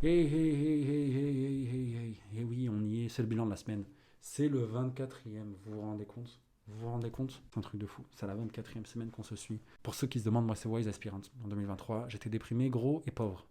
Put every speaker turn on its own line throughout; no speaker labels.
Hey, hey, hey, hey, hey, hey, hey, hey. Et oui, on y est, c'est le bilan de la semaine. C'est le 24e, vous vous rendez compte? Vous vous rendez compte? C'est un truc de fou. C'est la 24e semaine qu'on se suit. Pour ceux qui se demandent, moi c'est Wise Aspirant. En 2023, j'étais déprimé, gros et pauvre.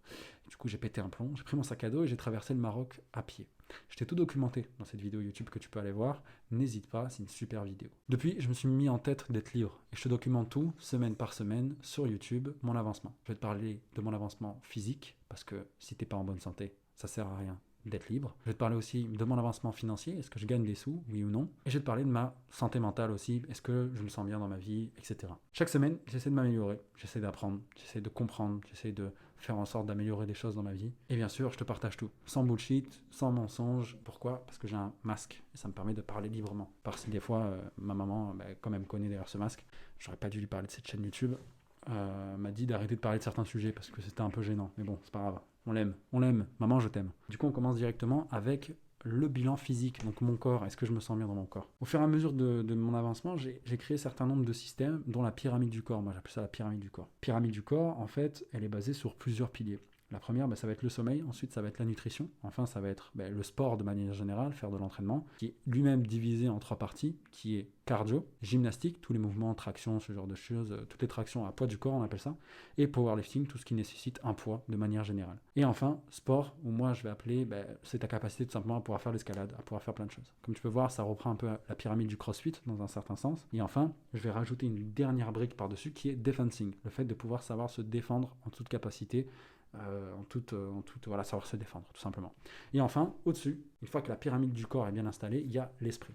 Du coup, j'ai pété un plomb, j'ai pris mon sac à dos et j'ai traversé le Maroc à pied. Je t'ai tout documenté dans cette vidéo YouTube que tu peux aller voir. N'hésite pas, c'est une super vidéo. Depuis, je me suis mis en tête d'être libre. Et je te documente tout, semaine par semaine, sur YouTube, mon avancement. Je vais te parler de mon avancement physique, parce que si t'es pas en bonne santé, ça sert à rien d'être libre. Je vais te parler aussi de mon avancement financier, est-ce que je gagne des sous, oui ou non. Et je vais te parler de ma santé mentale aussi, est-ce que je me sens bien dans ma vie, etc. Chaque semaine, j'essaie de m'améliorer, j'essaie d'apprendre, j'essaie de comprendre, j'essaie de faire en sorte d'améliorer des choses dans ma vie. Et bien sûr, je te partage tout, sans bullshit, sans mensonge. Pourquoi? Parce que j'ai un masque et ça me permet de parler librement. Parce que des fois, ma maman, comme elle me connaît derrière ce masque, j'aurais pas dû lui parler de cette chaîne YouTube. M'a dit d'arrêter de parler de certains sujets parce que c'était un peu gênant. Mais bon, c'est pas grave. On l'aime. Maman, je t'aime. Du coup, on commence directement avec le bilan physique, donc mon corps, est-ce que je me sens bien dans mon corps? Au fur et à mesure de mon avancement, j'ai créé un certain nombre de systèmes, dont la pyramide du corps. Moi, j'appelle ça la pyramide du corps. Pyramide du corps, en fait, elle est basée sur plusieurs piliers. La première, ça va être le sommeil, ensuite ça va être la nutrition, enfin ça va être le sport de manière générale, faire de l'entraînement, qui est lui-même divisé en trois parties, qui est cardio, gymnastique, tous les mouvements, traction, ce genre de choses, toutes les tractions à poids du corps on appelle ça, et powerlifting, tout ce qui nécessite un poids de manière générale. Et enfin, sport, où moi je vais appeler, c'est ta capacité tout simplement à pouvoir faire l'escalade, à pouvoir faire plein de choses. Comme tu peux voir, ça reprend un peu la pyramide du crossfit dans un certain sens. Et enfin, je vais rajouter une dernière brique par-dessus qui est defensing, le fait de pouvoir savoir se défendre en toute capacité, voilà, savoir se défendre, tout simplement. Et enfin, au-dessus, une fois que la pyramide du corps est bien installée, il y a l'esprit.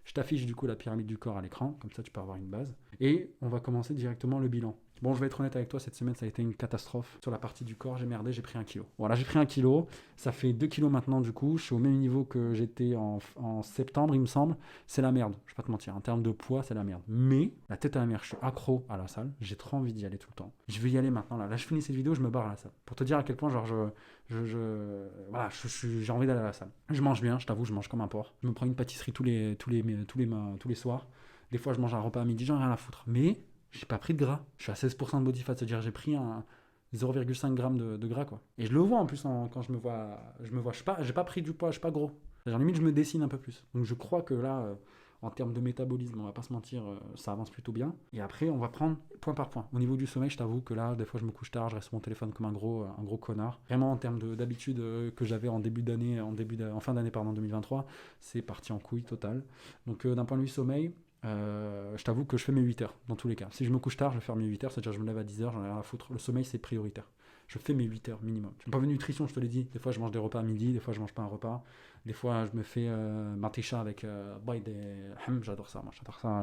Je t'affiche du coup la pyramide du corps à l'écran, comme ça tu peux avoir une base. Et on va commencer directement le bilan. Bon, je vais être honnête avec toi, cette semaine ça a été une catastrophe. Sur la partie du corps, j'ai merdé, j'ai pris 1 kilo. Voilà, j'ai pris 1 kilo, ça fait 2 kilos maintenant du coup, je suis au même niveau que j'étais en septembre, il me semble. C'est la merde, je vais pas te mentir, en termes de poids, c'est la merde. Mais, la tête à la mer, je suis accro à la salle, j'ai trop envie d'y aller tout le temps. Je vais y aller maintenant, là je finis cette vidéo, je me barre à la salle. Pour te dire à quel point, genre, voilà, j'ai envie d'aller à la salle. Je mange bien, je t'avoue, je mange comme un porc. Je me prends une pâtisserie tous les soirs. Des fois, je mange un repas à midi, j'en ai rien à foutre. Mais j'ai pas pris de gras. Je suis à 16% de body fat, c'est-à-dire j'ai pris un 0,5 g de gras, quoi. Et je le vois en plus quand je suis pas, j'ai pas pris du poids, je suis pas gros. Genre, limite, je me dessine un peu plus. Donc je crois que là, en termes de métabolisme, on va pas se mentir, ça avance plutôt bien. Et après, on va prendre point par point. Au niveau du sommeil, je t'avoue que là, des fois, je me couche tard, je reste sur mon téléphone comme un gros connard. Vraiment, en termes d'habitude que j'avais en début d'année, en fin d'année, pardon, 2023, c'est parti en couille totale. Donc, d'un point de vue sommeil, je t'avoue que je fais mes 8 heures dans tous les cas. Si je me couche tard, je vais faire mes 8 heures, c'est-à-dire je me lève à 10 heures, j'en ai rien à foutre. Le sommeil, c'est prioritaire. Je fais mes 8 heures minimum. D'un point de vue nutrition, je te l'ai dit, des fois je mange des repas à midi, des fois je mange pas un repas. Des fois je me fais matisha avec des j'adore ça, moi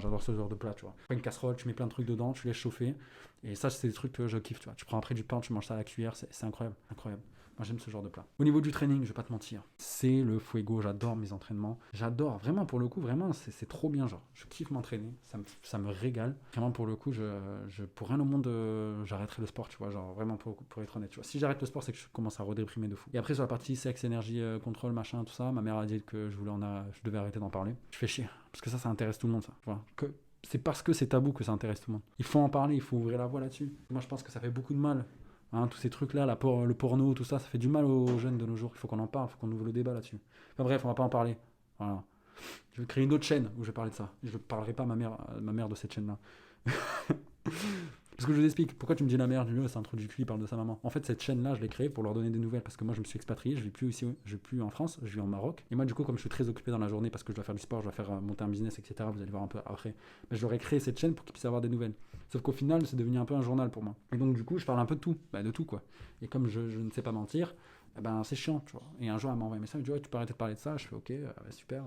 j'adore ce genre de plat, tu vois. Pas une casserole, tu mets plein de trucs dedans, tu laisses chauffer. Et ça, c'est des trucs que je kiffe, tu vois. Tu prends après du pain, tu manges ça à la cuillère, c'est incroyable, incroyable. Moi j'aime ce genre de plat. Au niveau du training, je vais pas te mentir, c'est le fuego, j'adore mes entraînements. J'adore, vraiment pour le coup, vraiment c'est trop bien, genre. Je kiffe m'entraîner, ça me régale. Vraiment pour le coup, pour rien au monde, j'arrêterai le sport, tu vois, genre vraiment pour être honnête, tu vois. Si j'arrête le sport, c'est que je commence à redéprimer de fou. Et après sur la partie sexe, énergie, contrôle, machin, tout ça, ma mère a dit que je devais arrêter d'en parler. Je fais chier, parce que ça intéresse tout le monde, ça. Tu vois, c'est parce que c'est tabou que ça intéresse tout le monde. Il faut en parler, il faut ouvrir la voie là-dessus. Moi je pense que ça fait beaucoup de mal. Hein, tous ces trucs-là, le porno, tout ça, ça fait du mal aux jeunes de nos jours. Il faut qu'on en parle, il faut qu'on ouvre le débat là-dessus. Enfin bref, on va pas en parler. Voilà. Je vais créer une autre chaîne où je vais parler de ça. Je ne parlerai pas à ma mère de cette chaîne-là. Parce que je vous explique, pourquoi tu me dis la mère du lieu, c'est un trou du cul, il parle de sa maman. En fait, cette chaîne-là, je l'ai créée pour leur donner des nouvelles, parce que moi, je me suis expatrié, je vis plus ici, je vis plus en France, je vis en Maroc. Et moi, du coup, comme je suis très occupé dans la journée, parce que je dois faire du sport, je dois faire monter un business, etc., vous allez voir un peu après, mais je leur ai créé cette chaîne pour qu'ils puissent avoir des nouvelles. Sauf qu'au final, c'est devenu un peu un journal pour moi. Et donc, du coup, je parle un peu de tout, de tout, quoi. Et comme je ne sais pas mentir, c'est chiant, tu vois. Et un jour, elle m'a envoyé un message, elle me dit, ouais, tu peux arrêter de parler de ça. Je fais, ok, super,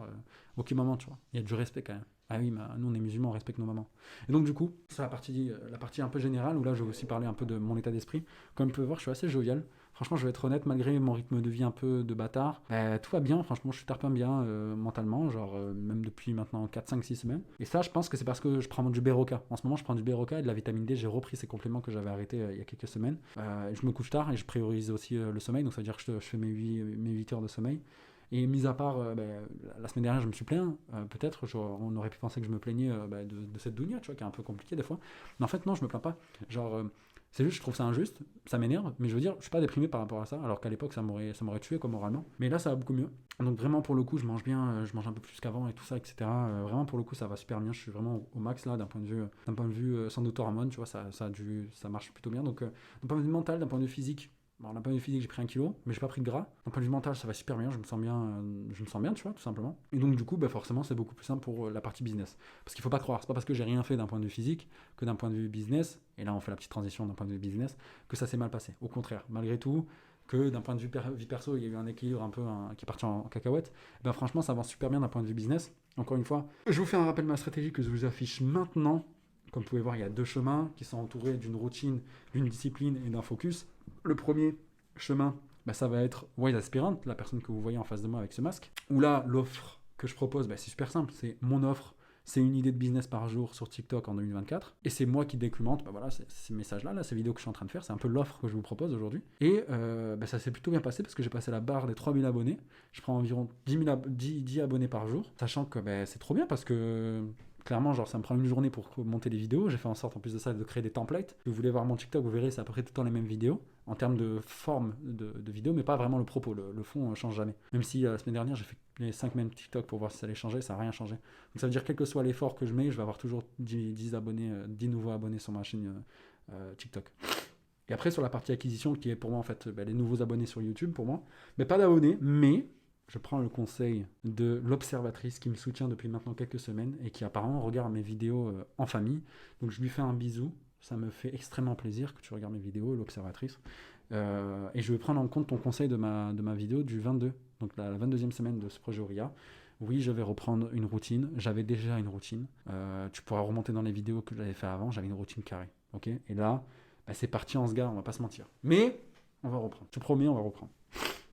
ok, maman, tu vois. Il y a du respect quand même. Ah oui, nous on est musulmans, on respecte nos mamans. Et donc du coup, c'est la partie un peu générale, où là je vais aussi parler un peu de mon état d'esprit. Comme tu peux voir, je suis assez jovial. Franchement, je vais être honnête, malgré mon rythme de vie un peu de bâtard, tout va bien, franchement, je suis tarpin bien mentalement, genre même depuis maintenant 4, 5, 6 semaines. Et ça, je pense que c'est parce que je prends du Berocca. En ce moment, je prends du Berocca et de la vitamine D, j'ai repris ces compléments que j'avais arrêtés il y a quelques semaines. Je me couche tard et je priorise aussi le sommeil, donc ça veut dire que je fais mes 8 heures de sommeil. Et mis à part, la semaine dernière, je me suis plaint, peut-être, on aurait pu penser que je me plaignais de cette dounia, tu vois, qui est un peu compliquée des fois. Mais en fait, non, je me plains pas. Genre, C'est juste, je trouve ça injuste, ça m'énerve, mais je veux dire, je suis pas déprimé par rapport à ça, alors qu'à l'époque, ça m'aurait tué comme moralement. Mais là, ça va beaucoup mieux. Donc vraiment, pour le coup, je mange bien, je mange un peu plus qu'avant et tout ça, etc. Vraiment, pour le coup, ça va super bien. Je suis vraiment au max là, d'un point de vue sans hormones, tu vois, ça marche plutôt bien. Donc, d'un point de vue mental, d'un point de vue physique, bon, d'un point de vue physique, j'ai pris 1 kilo, mais j'ai pas pris de gras. D'un point de vue mental, ça va super bien, je me sens bien, tu vois, tout simplement. Et donc, du coup, bah, forcément, c'est beaucoup plus simple pour la partie business. Parce qu'il faut pas croire, c'est pas parce que j'ai rien fait d'un point de vue physique que d'un point de vue business, et là, on fait la petite transition d'un point de vue business, que ça s'est mal passé. Au contraire, malgré tout, que d'un point de vue vie perso, il y a eu un équilibre un peu qui est parti en cacahuète, ben franchement, ça avance super bien d'un point de vue business. Encore une fois, je vous fais un rappel de ma stratégie que je vous affiche maintenant. Comme vous pouvez voir, il y a 2 chemins qui sont entourés d'une routine, d'une discipline et d'un focus. Le premier chemin, bah, ça va être Wise Aspirant, la personne que vous voyez en face de moi avec ce masque. Où là, l'offre que je propose, bah, c'est super simple. C'est mon offre, c'est une idée de business par jour sur TikTok en 2024. Et c'est moi qui documente bah, voilà, ces messages-là, là, ces vidéos que je suis en train de faire. C'est un peu l'offre que je vous propose aujourd'hui. Et bah, ça s'est plutôt bien passé parce que j'ai passé la barre des 3000 abonnés. Je prends environ 10 abonnés par jour. Sachant que bah, c'est trop bien parce que clairement, genre, ça me prend une journée pour monter les vidéos. J'ai fait en sorte, en plus de ça, de créer des templates. Si vous voulez voir mon TikTok, vous verrez, c'est à peu près tout le temps les mêmes vidéos, en termes de forme de vidéo, mais pas vraiment le propos. Le fond ne change jamais. Même si la semaine dernière, j'ai fait les 5 mêmes TikTok pour voir si ça allait changer, ça n'a rien changé. Donc ça veut dire, quel que soit l'effort que je mets, je vais avoir toujours 10 abonnés, 10 nouveaux abonnés sur ma chaîne TikTok. Et après, sur la partie acquisition, qui est pour moi, en fait, les nouveaux abonnés sur YouTube, pour moi, mais pas d'abonnés, mais je prends le conseil de l'observatrice qui me soutient depuis maintenant quelques semaines et qui apparemment regarde mes vidéos en famille. Donc je lui fais un bisou. Ça me fait extrêmement plaisir que tu regardes mes vidéos, l'observatrice. Et je vais prendre en compte ton conseil de ma vidéo du 22, donc la 22e semaine de ce projet Auria. Oui, je vais reprendre une routine. J'avais déjà une routine. Tu pourras remonter dans les vidéos que j'avais fait avant. J'avais une routine carrée. Okay, et là, bah, c'est parti en sgare, on va pas se mentir. Mais on va reprendre. Je te promets, on va reprendre.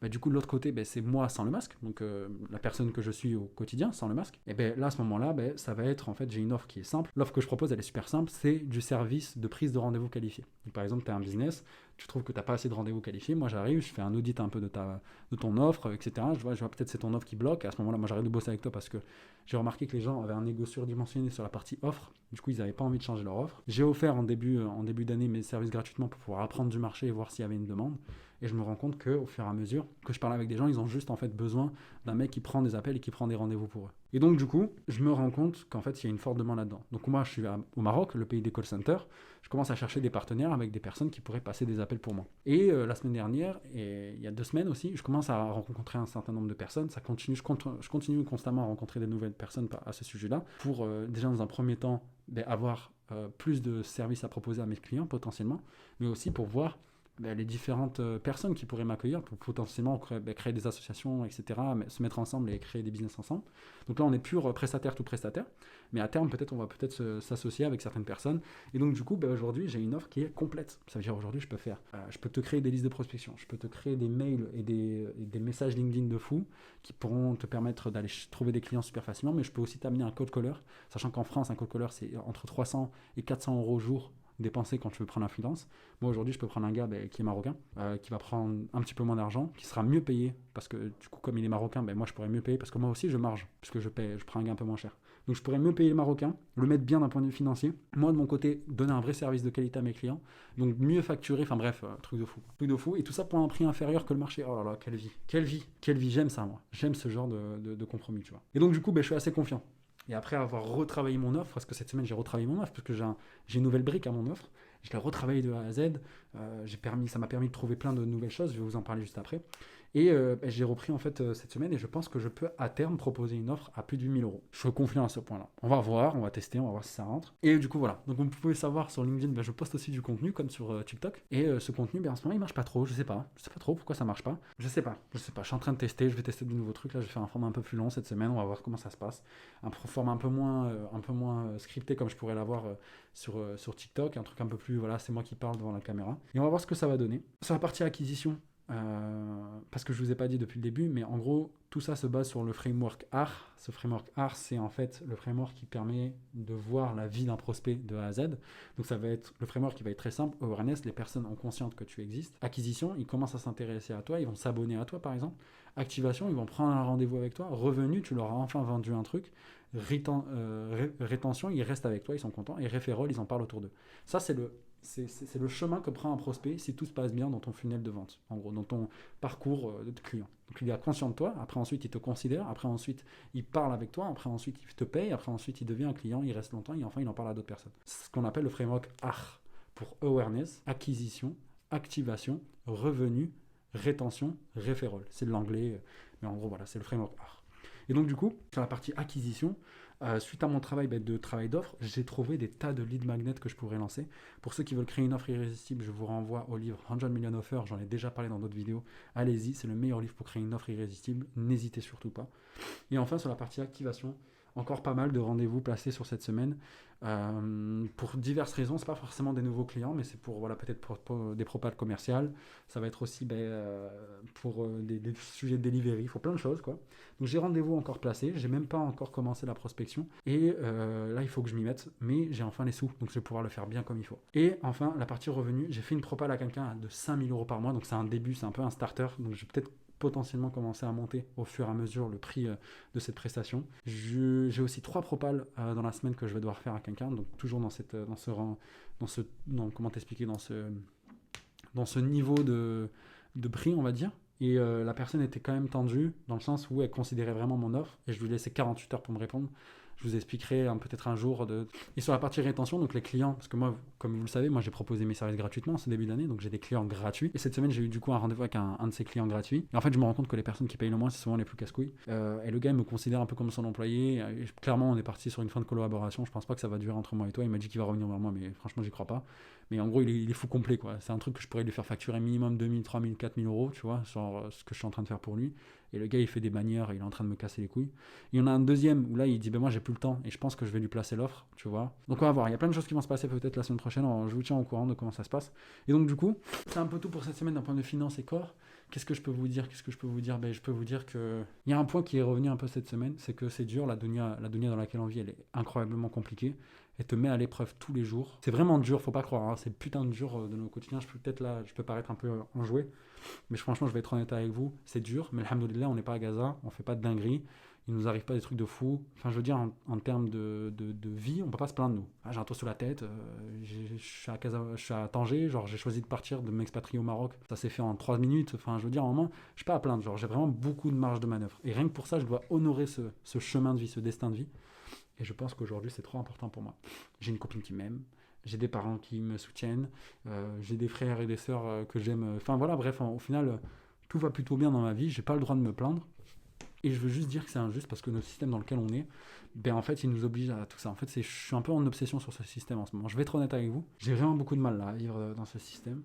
Bah, du coup, de l'autre côté, bah, c'est moi sans le masque, donc la personne que je suis au quotidien sans le masque. Et ben là, à ce moment-là, ça va être, en fait, j'ai une offre qui est simple. L'offre que je propose, elle est super simple, c'est du service de prise de rendez-vous qualifié. Donc, par exemple, tu as un business, tu trouves que tu n'as pas assez de rendez-vous qualifiés. Moi, j'arrive, je fais un audit un peu de ton offre, etc. Je vois peut-être c'est ton offre qui bloque. À ce moment-là, moi, j'arrête de bosser avec toi parce que j'ai remarqué que les gens avaient un ego surdimensionné sur la partie offre. Du coup, ils n'avaient pas envie de changer leur offre. J'ai offert en début d'année mes services gratuitement pour pouvoir apprendre du marché et voir s'il y avait une demande. Et je me rends compte qu'au fur et à mesure que je parle avec des gens, ils ont juste en fait besoin d'un mec qui prend des appels et qui prend des rendez-vous pour eux. Et donc du coup, je me rends compte qu'en fait, il y a une forte demande là-dedans. Donc moi, je suis au Maroc, le pays des call centers. Je commence à chercher des partenaires avec des personnes qui pourraient passer des appels pour moi. Et la semaine dernière, et il y a 2 semaines aussi, je commence à rencontrer un certain nombre de personnes. Ça continue, je continue constamment à rencontrer des nouvelles personnes à ce sujet-là pour déjà dans un premier temps avoir plus de services à proposer à mes clients potentiellement, mais aussi pour voir les différentes personnes qui pourraient m'accueillir pour potentiellement créer des associations, etc., se mettre ensemble et créer des business ensemble. Donc là, on est pur prestataire tout prestataire, mais à terme, on va peut-être s'associer avec certaines personnes. Et donc, du coup, aujourd'hui, j'ai une offre qui est complète. Ça veut dire, aujourd'hui, je peux te créer des listes de prospection, je peux te créer des mails et des messages LinkedIn de fou qui pourront te permettre d'aller trouver des clients super facilement, mais je peux aussi t'amener un code caller, sachant qu'en France, un code caller, c'est entre 300 et 400 euros au jour dépenser quand tu veux prendre un freelance. Moi aujourd'hui je peux prendre un gars qui est marocain, qui va prendre un petit peu moins d'argent, qui sera mieux payé, parce que du coup comme il est marocain, moi je pourrais mieux payer, parce que moi aussi je marge, puisque je prends un gars un peu moins cher. Donc je pourrais mieux payer le marocain, le mettre bien d'un point de vue financier, moi de mon côté donner un vrai service de qualité à mes clients, donc mieux facturer, enfin bref, truc de fou, et tout ça pour un prix inférieur que le marché. Oh là là, quelle vie, j'aime ça moi, j'aime ce genre de compromis, tu vois. Et donc du coup je suis assez confiant. Et après avoir retravaillé mon offre, parce que cette semaine j'ai retravaillé mon offre, parce que j'ai une nouvelle brique à mon offre, je l'ai retravaillé de A à Z, ça m'a permis de trouver plein de nouvelles choses, je vais vous en parler juste après. Et j'ai repris en fait cette semaine et je pense que je peux à terme proposer une offre à plus de 8 000 euros. Je suis confiant à ce point-là. On va voir, on va tester, on va voir si ça rentre. Et du coup voilà, donc vous pouvez savoir sur LinkedIn, je poste aussi du contenu comme sur TikTok. Et ce contenu, en ce moment il marche pas trop, je sais pas trop pourquoi ça marche pas. Je sais pas, je suis en train de tester, je vais tester de nouveaux trucs. Là je vais faire un format un peu plus long cette semaine, on va voir comment ça se passe. Un format un peu moins scripté comme je pourrais l'avoir sur TikTok, un truc un peu plus, voilà, c'est moi qui parle devant la caméra. Et on va voir ce que ça va donner. Sur la partie acquisition, parce que je vous ai pas dit depuis le début, mais en gros, tout ça se base sur le framework AR. Ce framework AR, c'est en fait le framework qui permet de voir la vie d'un prospect de A à Z. Donc ça va être le framework qui va être très simple. Awareness, les personnes ont conscience que tu existes. Acquisition, ils commencent à s'intéresser à toi, ils vont s'abonner à toi par exemple. Activation, ils vont prendre un rendez-vous avec toi. Revenu, tu leur as enfin vendu un truc. Rétention, ils restent avec toi, ils sont contents. Et référol, ils en parlent autour d'eux. Ça, c'est c'est le chemin que prend un prospect si tout se passe bien dans ton funnel de vente, en gros, dans ton parcours de client. Donc il est conscient de toi, après ensuite il te considère, après ensuite il parle avec toi, après ensuite il te paye, après ensuite il devient un client, il reste longtemps et enfin il en parle à d'autres personnes. C'est ce qu'on appelle le framework AR pour awareness, acquisition, activation, revenu, rétention, referral. C'est de l'anglais, mais en gros voilà, c'est le framework AR. Et donc du coup, sur la partie acquisition, suite à mon travail de travail d'offre, j'ai trouvé des tas de lead magnets que je pourrais lancer. Pour ceux qui veulent créer une offre irrésistible, je vous renvoie au livre 100 Million Offers, j'en ai déjà parlé dans d'autres vidéos. Allez-y, c'est le meilleur livre pour créer une offre irrésistible, n'hésitez surtout pas. Et enfin, sur la partie activation, encore pas mal de rendez-vous placés sur cette semaine. Pour diverses raisons, c'est pas forcément des nouveaux clients, mais c'est pour voilà, peut-être pour des propales commerciales. Ça va être aussi pour des sujets de delivery. Il faut plein de choses, quoi. Donc j'ai rendez-vous encore placé. J'ai même pas encore commencé la prospection. Et là, il faut que je m'y mette. Mais j'ai enfin les sous, donc je vais pouvoir le faire bien comme il faut. Et enfin, la partie revenu, j'ai fait une propale à quelqu'un de 5000 euros par mois. Donc c'est un début, c'est un peu un starter. Donc je vais peut-être potentiellement commencer à monter au fur et à mesure le prix de cette prestation. J'ai aussi 3 propales dans la semaine que je vais devoir faire à quelqu'un, donc toujours comment t'expliquer, dans ce niveau de prix, on va dire. Et la personne était quand même tendue, dans le sens où elle considérait vraiment mon offre, et je lui laissais 48 heures pour me répondre. Je vous expliquerai peut-être un jour. Et sur la partie rétention, donc les clients, parce que moi, comme vous le savez, moi j'ai proposé mes services gratuitement en ce début d'année, donc j'ai des clients gratuits. Et cette semaine, j'ai eu du coup un rendez-vous avec un de ces clients gratuits. Et en fait, je me rends compte que les personnes qui payent le moins, c'est souvent les plus casse-couilles. Et le gars, il me considère un peu comme son employé. Et clairement, on est parti sur une fin de collaboration. Je pense pas que ça va durer entre moi et toi. Il m'a dit qu'il va revenir vers moi, mais franchement, j'y crois pas. Mais en gros, il est fou complet, quoi. C'est un truc que je pourrais lui faire facturer minimum 2000, 3000, 4000 euros, tu vois, sur ce que je suis en train de faire pour lui. Et le gars, il fait des manières, il est en train de me casser les couilles. Il y en a un deuxième où là, il dit, moi, j'ai plus le temps et je pense que je vais lui placer l'offre, tu vois. Donc, on va voir. Il y a plein de choses qui vont se passer peut-être la semaine prochaine. Alors, je vous tiens au courant de comment ça se passe. Et donc, du coup, c'est un peu tout pour cette semaine d'un point de vue finance et corps. Qu'est-ce que je peux vous dire Je peux vous dire qu'il y a un point qui est revenu un peu cette semaine, c'est que c'est dur, la dunya dans laquelle on vit, elle est incroyablement compliquée. Elle te met à l'épreuve tous les jours. C'est vraiment dur, faut pas croire, hein. C'est putain de dur de nos quotidiens. Je peux paraître un peu enjoué, mais franchement, je vais être honnête avec vous, c'est dur, mais alhamdoulilah, on n'est pas à Gaza, on fait pas de dinguerie, il nous arrive pas des trucs de fou. Enfin, je veux dire, en termes de vie, on peut pas se plaindre, nous. J'ai un toit sous la tête, je suis à Tanger, genre j'ai choisi de partir, de m'expatrier au Maroc, ça s'est fait en 3 minutes. Enfin, je veux dire, à un moment, je suis pas à plaindre, genre j'ai vraiment beaucoup de marge de manœuvre. Et rien que pour ça, je dois honorer ce chemin de vie, ce destin de vie. Et je pense qu'aujourd'hui, c'est trop important pour moi. J'ai une copine qui m'aime, j'ai des parents qui me soutiennent, j'ai des frères et des sœurs que j'aime. Enfin voilà, bref, au final, tout va plutôt bien dans ma vie, j'ai pas le droit de me plaindre. Et je veux juste dire que c'est injuste parce que notre système dans lequel on est, en fait, il nous oblige à tout ça. En fait, je suis un peu en obsession sur ce système en ce moment. Je vais être honnête avec vous, j'ai vraiment beaucoup de mal là, à vivre dans ce système.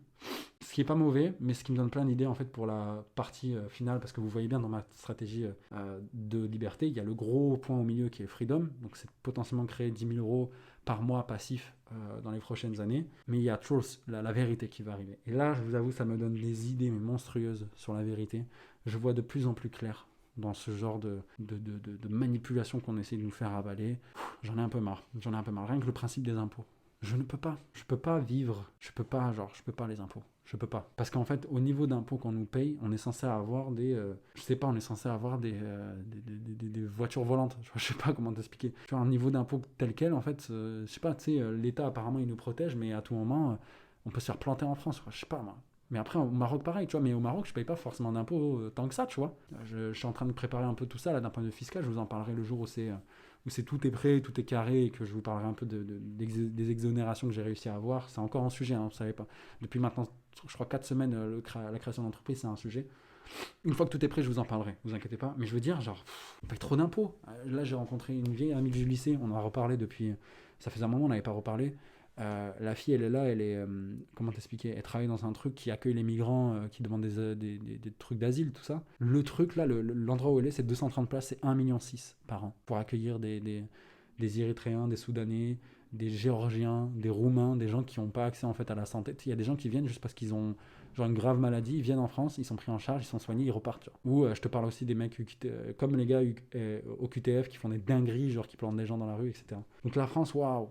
Ce qui est pas mauvais, mais ce qui me donne plein d'idées en fait pour la partie finale, parce que vous voyez bien dans ma stratégie de liberté, il y a le gros point au milieu qui est freedom, donc c'est potentiellement créer 10 000 euros par mois passif dans les prochaines années, mais il y a truth, la vérité qui va arriver. Et là, je vous avoue, ça me donne des idées mais monstrueuses sur la vérité. Je vois de plus en plus clair dans ce genre de manipulation qu'on essaie de nous faire avaler. J'en ai un peu marre, rien que le principe des impôts. Je peux pas vivre, je peux pas les impôts. Je peux pas. Parce qu'en fait, au niveau d'impôts qu'on nous paye, on est censé avoir des voitures volantes. Je sais pas comment t'expliquer. Tu vois, un niveau d'impôt tel quel, en fait, je sais pas, tu sais, l'État apparemment il nous protège, mais à tout moment, on peut se faire planter en France. Je sais pas, moi. Mais après, au Maroc, pareil, tu vois, mais au Maroc, je paye pas forcément d'impôts tant que ça, tu vois. Je suis en train de préparer un peu tout ça, là, d'un point de vue fiscal. Je vous en parlerai le jour où tout est prêt, tout est carré, et que je vous parlerai un peu des exonérations que j'ai réussi à avoir. C'est encore un sujet, hein, vous savez pas. Depuis maintenant, je crois 4 semaines, la création d'entreprise, c'est un sujet. Une fois que tout est prêt, je vous en parlerai, vous inquiétez pas. Mais je veux dire, genre, on paye trop d'impôts. Là, j'ai rencontré une vieille amie du lycée, on en a reparlé depuis... Ça faisait un moment, on n'avait pas reparlé. La fille, elle est là, comment t'expliquer, elle travaille dans un truc qui accueille les migrants qui demandent des trucs d'asile, tout ça. Le truc là, l'endroit où elle est, c'est 230 places, c'est 1,6 million par an pour accueillir des Érythréens, des Soudanais, des Géorgiens, des Roumains, des gens qui n'ont pas accès en fait à la santé. Il y a des gens qui viennent juste parce qu'ils ont genre une grave maladie, ils viennent en France, ils sont pris en charge, ils sont soignés, ils repartent. Tu vois. Ou je te parle aussi des mecs comme les gars au QTF qui font des dingueries, genre qui plantent des gens dans la rue, etc. Donc la France, waouh,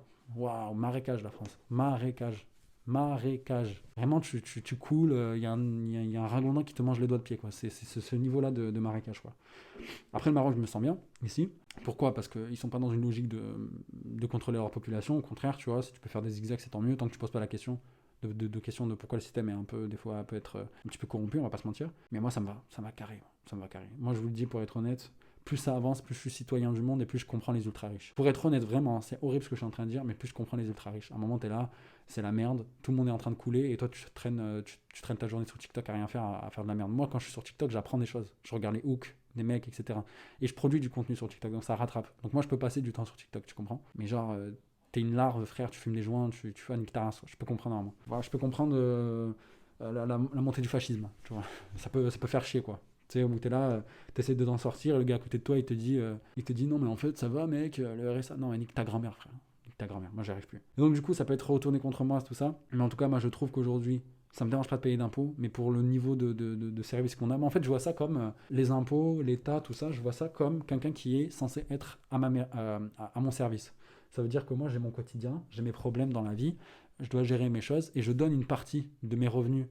marécage la France, marécage. Marécage. Vraiment, tu coules, il y a un ragondin qui te mange les doigts de pied, quoi. C'est ce niveau-là de marécage, quoi. Après, le Maroc, je me sens bien, ici. Pourquoi? Parce qu'ils sont pas dans une logique de contrôler leur population. Au contraire, tu vois, si tu peux faire des zigzags, c'est tant mieux, tant que tu poses pas la question de questions de pourquoi le système est un peu, des fois, peut être un petit peu corrompu, on va pas se mentir. Mais moi, ça me va carré. Ça me va carré. Moi, je vous le dis, pour être honnête, plus ça avance, plus je suis citoyen du monde et plus je comprends les ultra riches. Pour être honnête, vraiment, c'est horrible ce que je suis en train de dire, mais plus je comprends les ultra riches. À un moment, t'es là, c'est la merde, tout le monde est en train de couler et toi, tu traînes ta journée sur TikTok à rien faire, à faire de la merde. Moi, quand je suis sur TikTok, j'apprends des choses. Je regarde les hooks des mecs, etc. Et je produis du contenu sur TikTok, donc ça rattrape. Donc moi, je peux passer du temps sur TikTok, tu comprends? Mais genre, t'es une larve, frère, tu fumes des joints, tu fais une guitare, je peux comprendre normalement. Voilà, je peux comprendre la montée du fascisme, tu vois. Ça peut faire chier, quoi. Tu sais, où t'es là, t'essaies de t'en sortir, et le gars à côté de toi, il te dit non, mais en fait, ça va, mec, le RSA. Non, mais nique ta grand-mère, frère. Nique ta grand-mère. Moi, j'y arrive plus. Et donc, du coup, ça peut être retourné contre moi, tout ça. Mais en tout cas, moi, je trouve qu'aujourd'hui, ça me dérange pas de payer d'impôts, mais pour le niveau de service qu'on a, mais en fait, je vois ça comme les impôts, l'État, tout ça, je vois ça comme quelqu'un qui est censé être à mon service. Ça veut dire que moi, j'ai mon quotidien, j'ai mes problèmes dans la vie, je dois gérer mes choses, et je donne une partie de mes revenus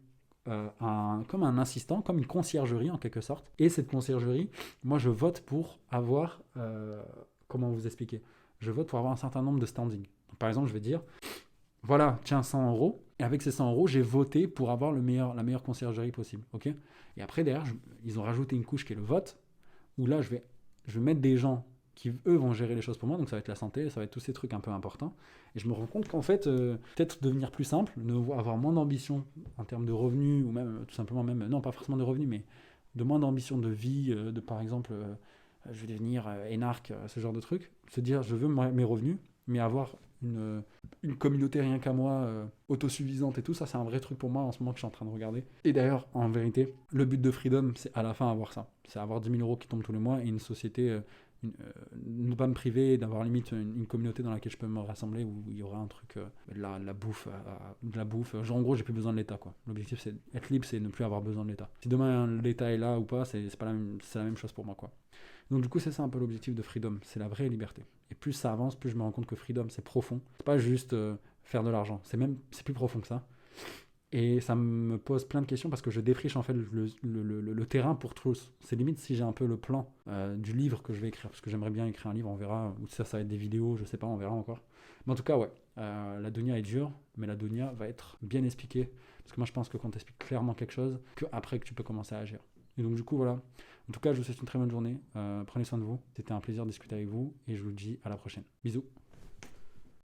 comme un assistant, comme une conciergerie en quelque sorte. Et cette conciergerie, moi je vote pour avoir, comment vous expliquer? Je vote pour avoir un certain nombre de standing. Donc, par exemple, je vais dire, voilà, tiens 100 euros, et avec ces 100 euros, j'ai voté pour avoir la meilleure conciergerie possible. Ok. Et après, derrière, ils ont rajouté une couche qui est le vote, où là, je vais mettre des gens qui, eux, vont gérer les choses pour moi. Donc, ça va être la santé, ça va être tous ces trucs un peu importants. Et je me rends compte qu'en fait, peut-être devenir plus simple, avoir moins d'ambition en termes de revenus, ou même tout simplement, même, non, pas forcément de revenus, mais de moins d'ambition de vie, par exemple, je vais devenir énarque, ce genre de truc. Se dire, je veux mes revenus, mais avoir une communauté rien qu'à moi, autosuffisante et tout, ça c'est un vrai truc pour moi en ce moment que je suis en train de regarder. Et d'ailleurs, en vérité, le but de Freedom, c'est à la fin avoir ça. C'est avoir 10 000 euros qui tombent tous les mois et une société, ne pas me priver d'avoir limite une communauté dans laquelle je peux me rassembler où il y aura un truc, de la bouffe, genre en gros j'ai plus besoin de l'État, quoi. L'objectif c'est être libre, c'est ne plus avoir besoin de l'État. Si demain l'État est là ou pas, c'est pas c'est la même chose pour moi, quoi. Donc du coup, c'est ça un peu l'objectif de Freedom, c'est la vraie liberté. Et plus ça avance, plus je me rends compte que Freedom, c'est profond. C'est pas juste faire de l'argent, c'est plus profond que ça. Et ça me pose plein de questions parce que je défriche en fait le terrain pour tous. C'est limite si j'ai un peu le plan du livre que je vais écrire, parce que j'aimerais bien écrire un livre, on verra, ou ça va être des vidéos, je sais pas, on verra encore. Mais en tout cas, ouais, la Donia est dure, mais la Donia va être bien expliquée, parce que moi je pense que quand tu expliques clairement quelque chose, que après que tu peux commencer à agir. Et donc du coup, voilà. En tout cas, je vous souhaite une très bonne journée. Prenez soin de vous. C'était un plaisir de discuter avec vous et je vous dis à la prochaine. Bisous.